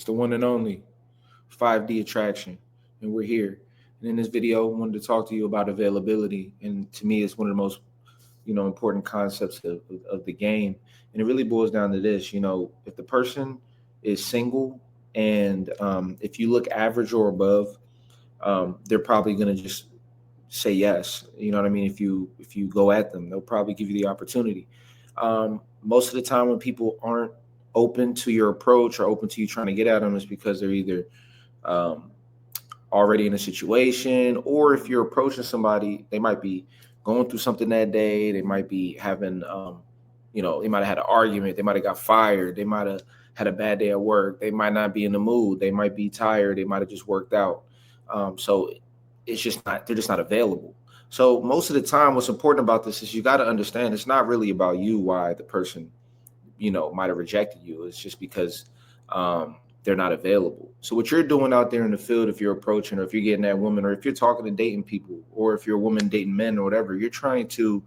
It's the one and only 5D attraction, and we're here. And in this video, I wanted to talk to you about availability, and to me, it's one of the most important concepts of the game. And it really boils down to this: if the person is single, and if you look average or above, they're probably going to just say yes. You know what I mean? If you go at them, they'll probably give you the opportunity. Most of the time, when people aren't open to your approach or open to you trying to get at them, is because they're either um, already in a situation, or if you're approaching somebody, they might be going through something that day. They might be having, they might have had an argument. They might have got fired. They might have had a bad day at work. They might not be in the mood. They might be tired. They might have just worked out. So it's just not, they're just not available. So most of the time, what's important about this is you got to understand it's not really about you, why the person might have rejected you. It's just because they're not available. So what you're doing out there in the field, if you're approaching, or if you're getting that woman, or if you're talking to dating people, or if you're a woman dating men or whatever, you're trying to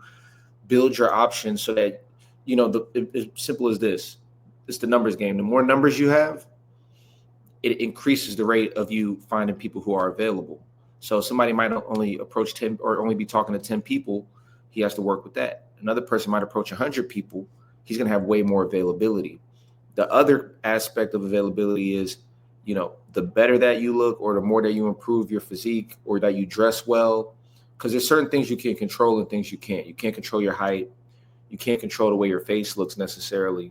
build your options so that as simple as this. It's the numbers game. The more numbers you have, it increases the rate of you finding people who are available. So somebody might only approach 10 or only be talking to 10 people. He has to work with that. Another person might approach 100 people. He's going to have way more availability. The other aspect of availability is, the better that you look, or the more that you improve your physique, or that you dress well, because there's certain things you can control and things you can't. You can't control your height. You can't control the way your face looks necessarily.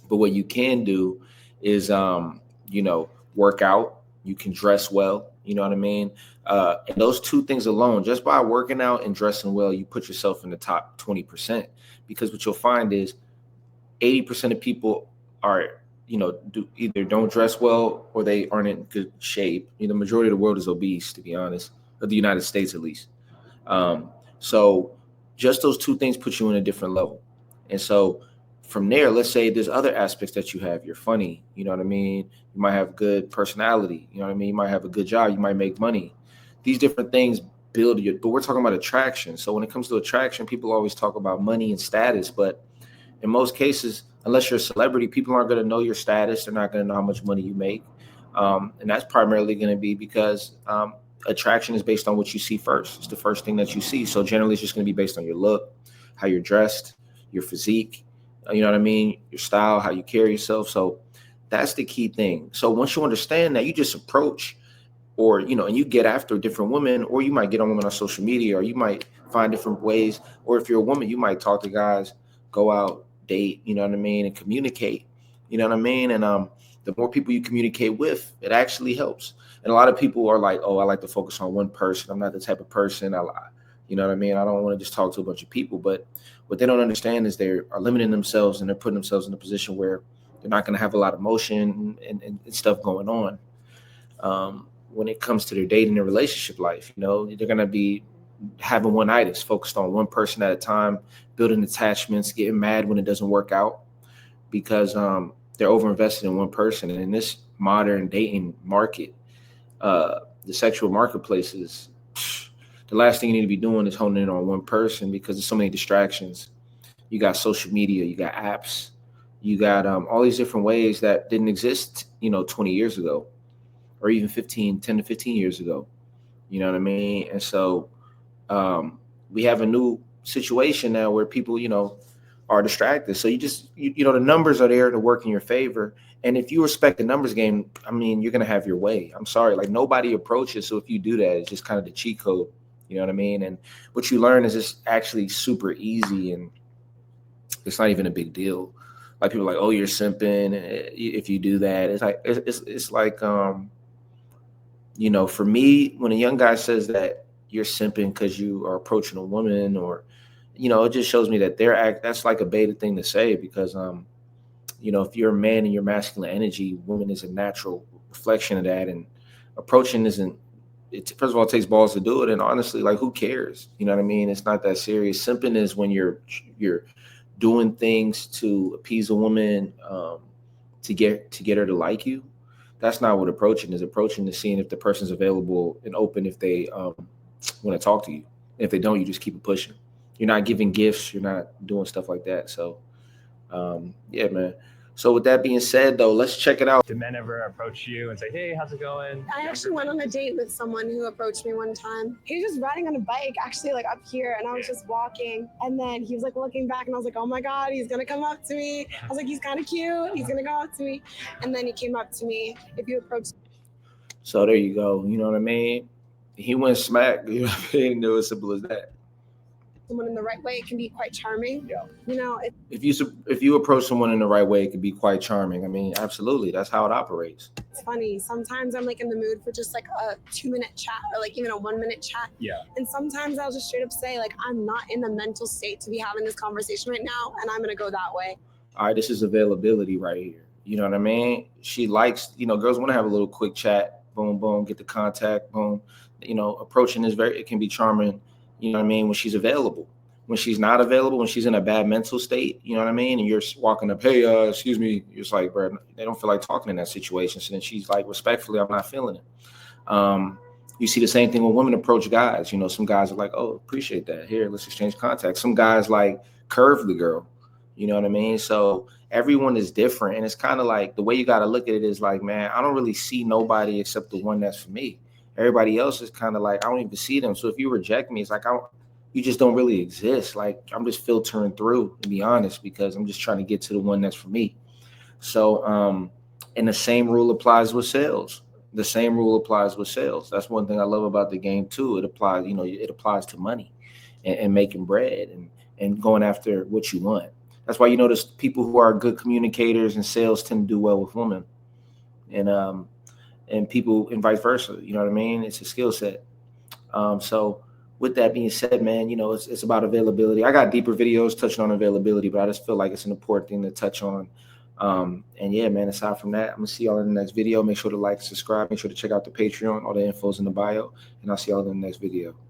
But what you can do is, work out. You can dress well. You know what I mean? And those two things alone, just by working out and dressing well, you put yourself in the top 20%. Because what you'll find is 80% of people are, do either don't dress well, or they aren't in good shape. The majority of the world is obese, to be honest, of the United States at least. So just those two things put you in a different level. And so from there, let's say there's other aspects that you have. You're funny, you know what I mean? You might have good personality, you know what I mean? You might have a good job, you might make money. These different things build you, but we're talking about attraction. So when it comes to attraction, people always talk about money and status, but in most cases, unless you're a celebrity, people aren't going to know your status. They're not going to know how much money you make. And that's primarily going to be because attraction is based on what you see first. It's the first thing that you see. So generally, it's just going to be based on your look, how you're dressed, your physique, you know what I mean, your style, how you carry yourself. So that's the key thing. So once you understand that, you just approach, or, and you get after different women, or you might get on women on social media, or you might find different ways. Or if you're a woman, you might talk to guys, go out, date, you know what I mean, and communicate, you know what I mean? And the more people you communicate with, it actually helps. And a lot of people are like, oh, I like to focus on one person. I'm not the type of person, you know what I mean? I don't want to just talk to a bunch of people. But what they don't understand is they are limiting themselves, and they're putting themselves in a position where they're not going to have a lot of motion and stuff going on. When it comes to their dating and relationship life, they're going to be having one-itis, focused on one person at a time, building attachments, getting mad when it doesn't work out, because they're overinvested in one person. And in this modern dating market, the sexual marketplace is the last thing you need to be doing is honing in on one person, because there's so many distractions. You got social media, you got apps, you got all these different ways that didn't exist, 20 years ago, or even 10 to 15 years ago. You know what I mean? And so we have a new situation now where people, are distracted. So the numbers are there to work in your favor. And if you respect the numbers game, I mean, you're going to have your way. I'm sorry. Like, nobody approaches. So if you do that, it's just kind of the cheat code. You know what I mean? And what you learn is it's actually super easy, and it's not even a big deal. Like, people are like, oh, you're simping if you do that. It's like, it's like, for me, when a young guy says that you're simping because you are approaching a woman, or, it just shows me that that's like a beta thing to say, because, if you're a man and you're masculine energy, woman is a natural reflection of that. And approaching isn't, first of all, it takes balls to do it. And honestly, like, who cares? You know what I mean? It's not that serious. Simping is when you're doing things to appease a woman, to get her to like you. That's not what approaching is. Approaching is seeing if the person's available and open, if they want to talk to you. If they don't, you just keep it pushing. You're not giving gifts. You're not doing stuff like that. So, yeah, man. So with that being said, though, let's check it out. Did men ever approach you and say, hey, how's it going? I actually went on a date with someone who approached me one time. He was just riding on a bike, actually, like up here, and I was just walking. And then he was like looking back, and I was like, oh my God, he's gonna come up to me. I was like, he's kind of cute. He's gonna go up to me. And then he came up to me. If you approach. So there you go. You know what I mean? He went smack. You know what I mean? It was simple as that. Someone in the right way, it can be quite charming. Yeah. You know, If you approach someone in the right way, it can be quite charming. I mean, absolutely, that's how it operates. it's funny. Sometimes I'm like in the mood for just like a 2-minute chat or like even a 1-minute chat. Yeah. And sometimes I'll just straight up say like, I'm not in the mental state to be having this conversation right now, and I'm gonna go that way. All right, this is availability right here. You know what I mean? She likes, girls want to have a little quick chat. Boom, boom, get the contact. Boom. Approaching is it can be charming. You know what I mean? When she's available. When she's not available, when she's in a bad mental state, you know what I mean? And you're walking up, hey, excuse me. You're just like, bro, they don't feel like talking in that situation. So then she's like, respectfully, I'm not feeling it. You see the same thing when women approach guys. Some guys are like, oh, appreciate that. Here, let's exchange contact. Some guys like curve the girl. You know what I mean? So everyone is different. And it's kind of like the way you got to look at it is like, man, I don't really see nobody except the one that's for me. Everybody else is kind of like, I don't even see them. So if you reject me, it's like, you just don't really exist. Like, I'm just filtering through, to be honest, because I'm just trying to get to the one that's for me. So, and the same rule applies with sales. The same rule applies with sales. That's one thing I love about the game too. It applies to money and making bread and going after what you want. That's why there's people who are good communicators and sales tend to do well with women. And people and vice versa. You know what I mean? It's a skill set. So with that being said, man, it's about availability. I got deeper videos touching on availability, but I just feel like it's an important thing to touch on. And yeah, man, aside from that, I'm gonna see y'all in the next video. Make sure to like, subscribe, make sure to check out the Patreon. All the info's in the bio, and I'll see y'all in the next video.